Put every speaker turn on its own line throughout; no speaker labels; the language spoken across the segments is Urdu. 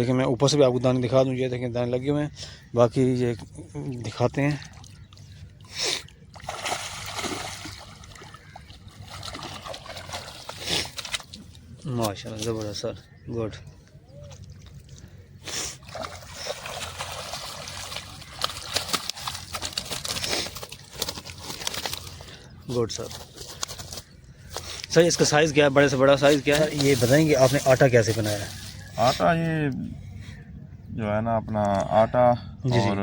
دیکھیں میں اوپر سے بھی آپ کو دانے دکھا دوں. یہ دیکھیں دانے لگے ہوئے ہیں. باقی یہ دکھاتے ہیں. ماشاء اللہ زبردست سر, گڈ. گڈ سر. سر اس کا سائز کیا ہے, بڑے سے بڑا سائز کیا ہے یہ بتائیں گے. آپ نے آٹا کیسے بنایا ہے؟
آٹا یہ جو ہے نا اپنا آٹا اور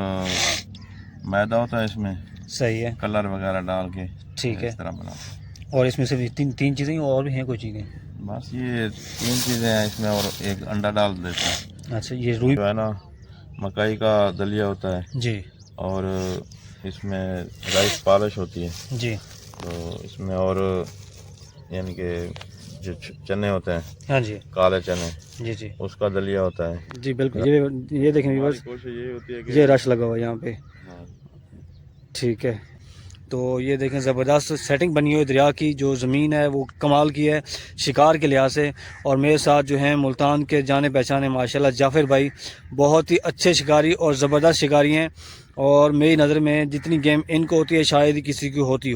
میدا ہوتا ہے اس میں,
صحیح ہے,
کلر وغیرہ ڈال کے
ٹھیک ہے.
اس طرح بناتے ہیں.
اور اس میں سے تین چیزیں اور بھی ہیں کوئی چیزیں؟
بس یہ 3 چیزیں ہیں اس میں, اور ایک انڈا ڈال دیتے ہیں.
اچھا یہ روئی
جو ہے نا مکئی کا دلیا ہوتا ہے
جی,
اور اس میں رائس پالش ہوتی ہے
جی,
تو اس میں, اور یعنی کہ جو چنے ہوتے ہیں
ہاں جی,
کالے چنے,
جی جی
اس کا دلیا ہوتا ہے.
جی بالکل. یہ دیکھیں
ہماری کوشش یہی ہوتی ہے کہ
یہ رش لگا ہوا ہے یہاں پہ.
ہاں
ٹھیک ہے. تو یہ دیکھیں زبردست سیٹنگ بنی ہوئی دریا کی. جو زمین ہے وہ کمال کی ہے شکار کے لحاظ سے. اور میرے ساتھ جو ہیں ملتان کے جانے پہچانے ماشاءاللہ جعفر بھائی, بہت ہی اچھے شکاری اور زبردست شکاری ہیں. اور میری نظر میں جتنی گیم ان کو ہوتی ہے شاید ہی کسی کی ہوتی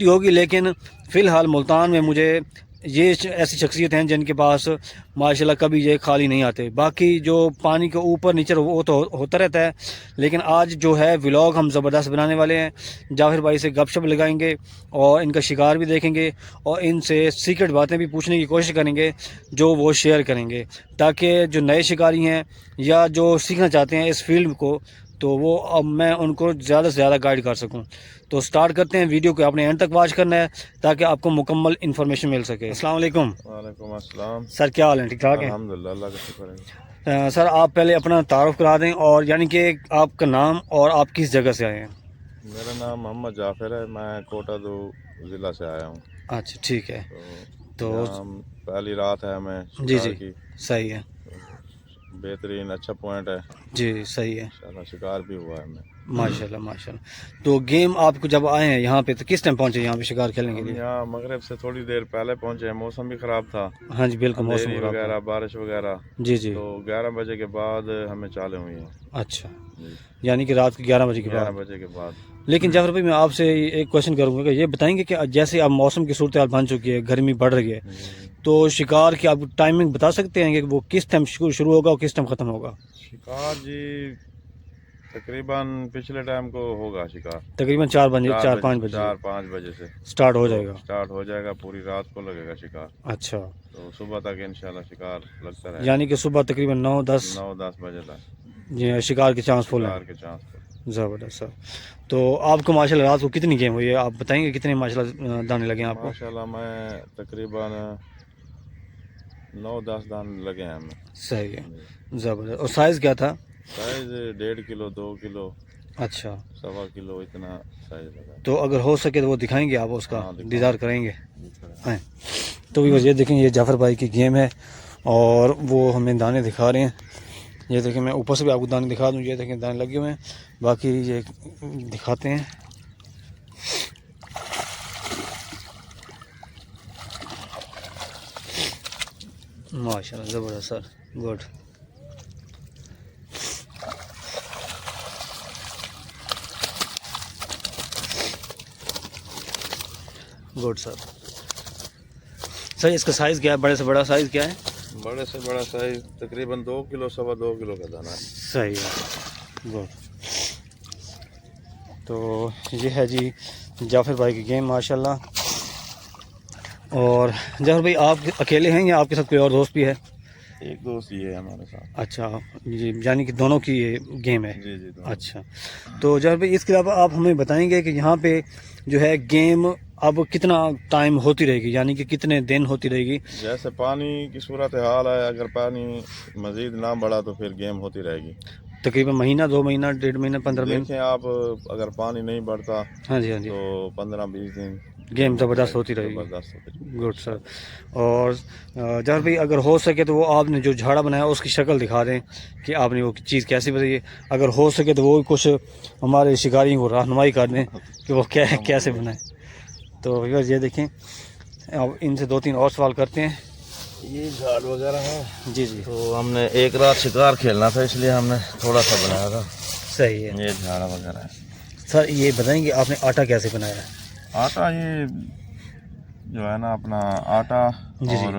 ہوگی. لیکن فی الحال ملتان میں مجھے یہ ایسی شخصیت ہیں جن کے پاس ماشاءاللہ کبھی یہ خالی نہیں آتے. باقی جو پانی کے اوپر نیچے وہ تو ہوتا رہتا ہے, لیکن آج جو ہے ولاگ ہم زبردست بنانے والے ہیں. جعفر بھائی سے گپ شپ لگائیں گے اور ان کا شکار بھی دیکھیں گے, اور ان سے سیکرٹ باتیں بھی پوچھنے کی کوشش کریں گے جو وہ شیئر کریں گے, تاکہ جو نئے شکاری ہیں یا جو سیکھنا چاہتے ہیں اس فیلڈ کو, تو وہ اب میں ان کو زیادہ سے زیادہ گائیڈ کر سکوں. تو سٹارٹ کرتے ہیں. ویڈیو کو آپ نے اینڈ تک واچ کرنا ہے تاکہ آپ کو مکمل انفارمیشن مل سکے. السلام علیکم.
وعلیکم السلام.
سر کیا حال ہے, ٹھیک ٹھاک ہے؟
الحمدللہ, اللہ کا شکر ہے.
سر آپ پہلے اپنا تعارف کرا دیں, اور یعنی کہ آپ کا نام اور آپ کس جگہ سے آئے ہیں.
میرا نام محمد جعفر ہے, میں کوٹہ دو ضلع سے آیا ہوں.
اچھا ٹھیک ہے. تو
یہاں پہلی رات ہے ہمیں
جی
شکار
جی
کی.
صحیح ہے,
بہترین اچھا پوائنٹ ہے,
جی صحیح ہے,
انشاءاللہ شکار بھی ہوا ہے ہمیں.
ماشاءاللہ ماشاءاللہ. تو گیم آپ کو جب آئے ہیں یہاں پہ تو کس ٹائم پہنچے یہاں پہ شکار کھیلنے کے
ہم
لیے؟
یہاں مغرب سے تھوڑی دیر پہلے پہنچے ہیں, موسم بھی خراب تھا,
ہاں جی بالکل, موسم
اندھیری
خراب تھا.
وغیرہ بارش وغیرہ,
جی جی,
تو 11 بجے کے بعد ہمیں چالیں ہوئی ہیں.
اچھا, یعنی کہ رات کے 11 بجے کے
11
بعد.
بجے کے بعد.
لیکن جعفر بھائی میں آپ سے ایک کوشچن کروں گا کہ یہ بتائیں گے کہ جیسے اب موسم کی صورتحال بن چکی ہے, گرمی بڑھ رہی ہے, تو شکار کی آپ ٹائمنگ بتا سکتے ہیں کہ وہ کس ٹائم شروع ہوگا اور کس ٹائم ختم ہوگا؟
شکار جی تقریباً پچھلے ٹائم کو ہوگا شکار,
تقریباً 4-5 بجے
4-5 بجے سے
سٹارٹ ہو جائے گا.
سٹارٹ ہو جائے گا, پوری رات کو لگے گا شکار.
اچھا,
تو صبح تک انشاءاللہ شکار لگتا رہے گا,
یعنی کہ صبح تقریباً
9-10 بجے تک
شکار کے چانس فل
شکار
ہیں.
کے چانس پر.
زبردست سر. تو آپ کو ماشاءاللہ رات کو کتنی گیم ہوئی ہے, آپ بتائیں گے کتنے ماشاءاللہ دانے لگے ہیں آپ کو؟
ماشاءاللہ میں تقریباً 9-10 دانے لگے ہیں ہمیں.
صحیح ہے, زبردست. اور سائز کیا تھا؟
سائز 1.5 کلو 2 کلو
اچھا,
1.25 کلو اتنا سائز لگا.
تو اگر ہو سکے تو وہ دکھائیں گے آپ, اس کا دیدار کریں گے.
ہاں.
تو یہ دیکھیں یہ جعفر بھائی کی گیم ہے اور وہ ہمیں دانے دکھا رہے ہیں. یہ دیکھیں میں اوپر سے بھی آپ کو دانے دکھا دوں. یہ دیکھیں دانے لگے ہوئے ہیں. باقی یہ دکھاتے ہیں. ماشاءاللہ زبردست سر, گڈ. گڈ سر. سر اس کا سائز کیا ہے, بڑے سے بڑا سائز کیا ہے؟
بڑے سے بڑا سائز تقریباً 2 کلو 2.25 کلو کا دانہ ہے.
صحیح ہے, گڈ. تو یہ ہے جی جعفر بھائی کی گیم ماشاءاللہ. اور جعفر بھائی آپ اکیلے ہیں یا آپ کے ساتھ کوئی اور دوست بھی ہے؟
ایک دوست یہ ہے ہمارے ساتھ.
اچھا جی, یعنی کہ دونوں کی یہ گیم ہے.
جی جی.
اچھا, تو جعفر بھائی اس کے علاوہ آپ ہمیں بتائیں گے کہ یہاں پہ جو ہے گیم اب کتنا ٹائم ہوتی رہے گی, یعنی کہ کتنے دن ہوتی رہے گی؟
جیسے پانی کی صورتحال ہے, اگر پانی مزید نہ بڑھا تو پھر گیم ہوتی رہے گی.
تقریباً مہینہ 2 مہینہ 1.5 مہینہ 15 دن.
دیکھیں آپ, اگر پانی نہیں بڑھتا
ہاں جی, ہاں جی,
تو 15-20 دن
گیم زبردست ہوتی رہے گی.
زبردست ہوتی رہے گی.
گڈ سر. اور جعفر بھائی اگر ہو سکے تو وہ آپ نے جو جھاڑا بنایا اس کی شکل دکھا دیں کہ آپ نے وہ چیز کیسی بنائی ہے. اگر ہو سکے تو وہ کچھ ہمارے شکاریوں کو رہنمائی کر دیں کہ وہ کیسے بنائیں. تو یہ دیکھیں, اب ان سے 2-3 اور سوال کرتے ہیں.
یہ جھاڑ وغیرہ ہے
جی جی
تو ہم نے ایک رات شکار کھیلنا تھا اس لیے ہم نے تھوڑا سا بنایا تھا.
صحیح ہے.
یہ جھاڑ وغیرہ ہے.
سر یہ بتائیں کہ آپ نے آٹا کیسے بنایا ہے؟
آٹا یہ جو ہے نا اپنا آٹا
جی
اور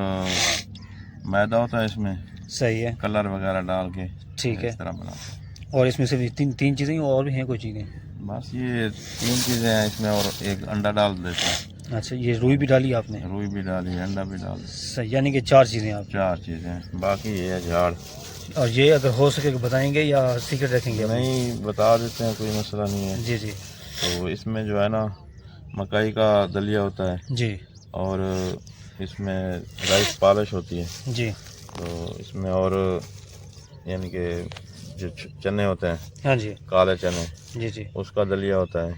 میدا ہوتا ہے اس میں,
صحیح ہے.
کلر وغیرہ ڈال کے
ٹھیک ہے.
اس طرح بناتے ہیں.
اور اس میں سے تین چیزیں اور بھی ہیں کوئی چیزیں؟
بس یہ 3 چیزیں ہیں اس میں اور ایک انڈا ڈال دیتے ہیں.
اچھا, یہ روئی بھی ڈالی آپ نے؟
روئی بھی ڈالی, انڈا بھی ڈال.
صحیح, یعنی کہ 4 چیزیں آپ.
4 چیزیں, باقی یہ ہے جھاڑ.
اور یہ اگر ہو سکے کہ بتائیں گے یا سیکرٹ رکھیں گے؟
نہیں بتا دیتے ہیں, کوئی مسئلہ نہیں ہے.
جی جی.
تو اس میں جو ہے نا مکئی کا دلیا ہوتا ہے
جی.
اور اس میں رائس پالش ہوتی ہے.
جی.
تو اس میں اور یعنی کہ جو چنے ہوتے ہیں,
ہاں جی,
کالے چنے,
جی جی,
اس کا دلیا ہوتا ہے.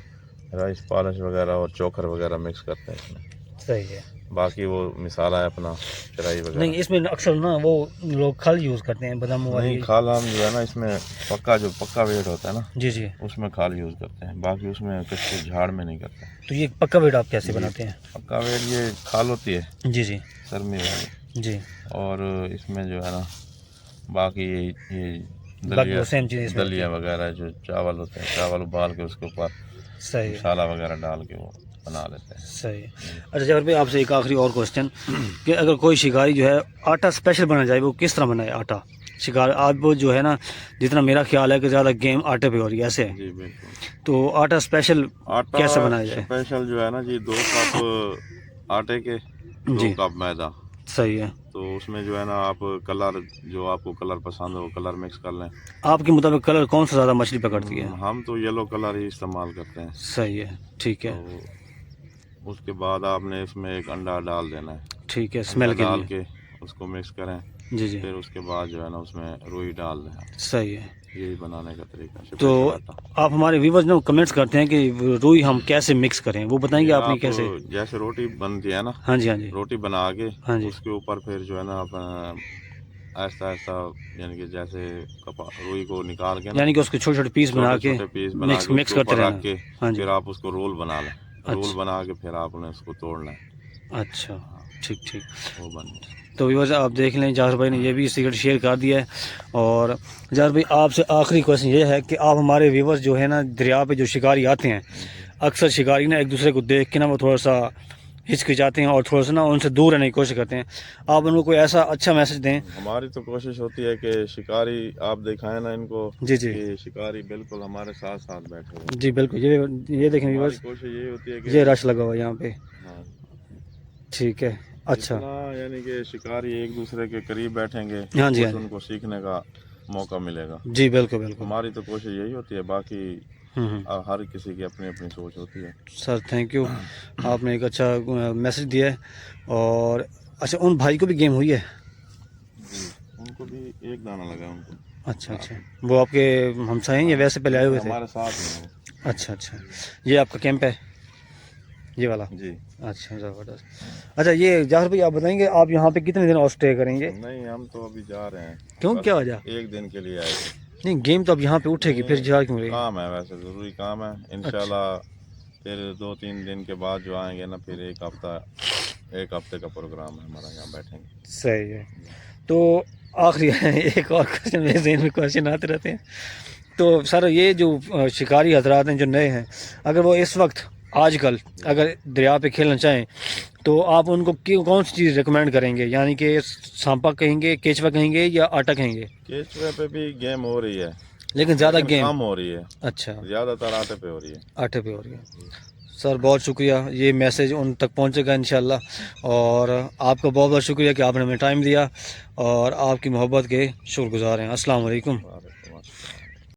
رائس پالش وغیرہ اور چوکھر وغیرہ مکس کرتے ہیں اس میں.
صحیح ہے.
باقی وہ مسالہ ہے اپنا چرائی وغیرہ.
نہیں, اس میں اکثر نا وہ لوگ کھال یوز کرتے ہیں, بادام والی.
نہیں, کھال ہم جو ہے نا اس میں پکا ویٹ ہوتا ہے نا,
جی جی,
اس میں کھال یوز کرتے ہیں. باقی اس میں کچھ جھاڑ میں نہیں کرتے.
تو یہ پکا ویٹ آپ کیسے بناتے ہیں؟
پکا ویٹ یہ کھال ہوتی ہے
جی جی,
سرمی والی.
جی.
اور اس میں جو ہے نا باقی یہ
باقی وہ سیم چیز
دلیا وغیرہ جو چاول ہوتے ہیں, چاول ابال کے اس کے اوپر
صحیح
مسالہ وغیرہ ڈال کے وہ بنا لیتے ہیں.
صحیح. اچھا جعفر بھائی, آپ سے ایک آخری اور کوشچن کہ اگر کوئی شکاری جو ہے آٹا اسپیشل بنا جائے, وہ کس طرح بنائے آٹا شکار؟ آپ جو ہے نا, جتنا میرا خیال ہے کہ زیادہ گیم آٹے پہ ہو رہی ہے ایسے.
جی بالکل.
تو آٹا اسپیشل کیسے بنایا جائے؟
اسپیشل جو ہے نا جی 2 کپ آٹے کے 2 کپ میدا.
صحیح ہے.
تو اس میں جو ہے نا آپ کلر, جو آپ کو کلر پسند ہو کلر مکس کر لیں.
آپ کے مطابق کلر کون سا زیادہ مچھلی پکڑتی ہے؟
ہم تو یلو کلر ہی استعمال کرتے ہیں.
صحیح ہے, ٹھیک ہے.
تو اس کے بعد آپ نے اس میں ایک انڈا ڈال دینا ہے.
ٹھیک ہے, اسمیل کے
ڈال
لیے.
کے اس کو مکس کریں.
جی جی,
پھر اس کے بعد جو ہے نا اس میں روئی ڈال دیں.
صحیح ہے.
یہی بنانے کا طریقہ.
تو آپ ہمارے ویورز نے کمنٹس کرتے ہیں کہ روئی ہم کیسے مکس کریں, وہ بتائیں گے آپ نے کیسے؟
جیسے روٹی بنتی ہے نا,
ہاں جی, ہاں جی,
روٹی بنا کے
ہاں جی,
اس کے اوپر پھر جو ہے نا آپ ایسا ایسا یعنی کہ جیسے روئی کو نکال کے,
یعنی کہ اس کے چھوٹے چھوٹے پیس بنا کے مکس کرتے رہنا. ہاں جی,
پھر آپ اس کو رول بنا لیں. رول بنا کے پھر آپ نے اس کو توڑنا ہے.
اچھا, ٹھیک ٹھیک.
وہ بن.
تو ویورز آپ دیکھ لیں, جعفر بھائی نے یہ بھی سیکرٹ شیئر کر دیا ہے. اور جعفر بھائی, آپ سے آخری کوشچن یہ ہے کہ آپ ہمارے ویورز جو ہے نا, دریا پہ جو شکاری آتے ہیں, اکثر شکاری نا ایک دوسرے کو دیکھ کے نا وہ تھوڑا سا ہچکچاتے ہیں اور تھوڑا سا نا ان سے دور رہنے کی کوشش کرتے ہیں. آپ ان کو کوئی ایسا اچھا میسج دیں.
ہماری تو کوشش ہوتی ہے کہ شکاری آپ دکھائیں نا ان کو,
جی جی,
کہ شکاری بالکل ہمارے ساتھ ساتھ بیٹھے ہوئے.
جی بالکل. یہ دیکھیں ویورز,
کوشش یہی ہوتی ہے کہ
یہ رش لگا ہوا یہاں پہ.
ہاں,
ٹھیک ہے. اچھا,
یعنی کہ شکاری ایک دوسرے کے قریب بیٹھیں گے,
ہاں جی,
ان کو سیکھنے کا موقع ملے گا.
جی بالکل بالکل.
ہماری تو کوشش یہی ہوتی ہے. باقی ہر کسی کی اپنی اپنی سوچ ہوتی ہے.
سر تھینک یو, آپ نے ایک اچھا میسج دیا ہے. اور اچھا, ان بھائی کو بھی گیم ہوئی ہے؟
جی, ان کو بھی ایک دانہ لگا ان کو.
اچھا اچھا, وہ آپ کے ہمسائے ہیں یا ویسے پہلے آئے ہوئے تھے؟
ہمارے ساتھ ہیں.
اچھا اچھا, یہ آپ کا کیمپ ہے یہ والا؟
جی.
اچھا زبردست. اچھا یہ جعفر بھائی, آپ بتائیں گے آپ یہاں پہ کتنے دن اور اسٹے کریں گے؟
نہیں, ہم تو ابھی جا رہے ہیں.
کیوں, کیا وجہ؟
1 دن کے لیے آئے تھے.
نہیں, گیم تو اب یہاں پہ اٹھے گی, پھر جہاز کیوں رہے گی؟
کام ہے, ویسے ضروری کام ہے. انشاءاللہ پھر 2-3 دن کے بعد جو آئیں گے نا, پھر ایک ہفتے کا پروگرام ہے ہمارا, یہاں بیٹھیں گے.
صحیح ہے. تو آخری ایک اور کوشچن میرے ذہن میں کوشچن آتے رہتے ہیں. تو سر, یہ جو شکاری حضرات ہیں جو نئے ہیں, اگر وہ اس وقت آج کل اگر دریا پہ کھیلنا چاہیں تو آپ ان کو کون سی چیز ریکمینڈ کریں گے؟ یعنی کہ سانپا کہیں گے, کیچوا کہیں گے, یا آٹا کہیں گے؟
کیچوے پہ بھی گیم ہو رہی ہے,
لیکن زیادہ گیم
کم ہو رہی ہے.
اچھا,
زیادہ تر آٹے پہ ہو رہی ہے.
آٹے پہ ہو رہی ہے. سر بہت شکریہ, یہ میسیج ان تک پہنچے گا انشاءاللہ. اور آپ کا بہت بہت شکریہ کہ آپ نے ہمیں ٹائم دیا, اور آپ کی محبت کے شکر گزار ہیں. السلام علیکم.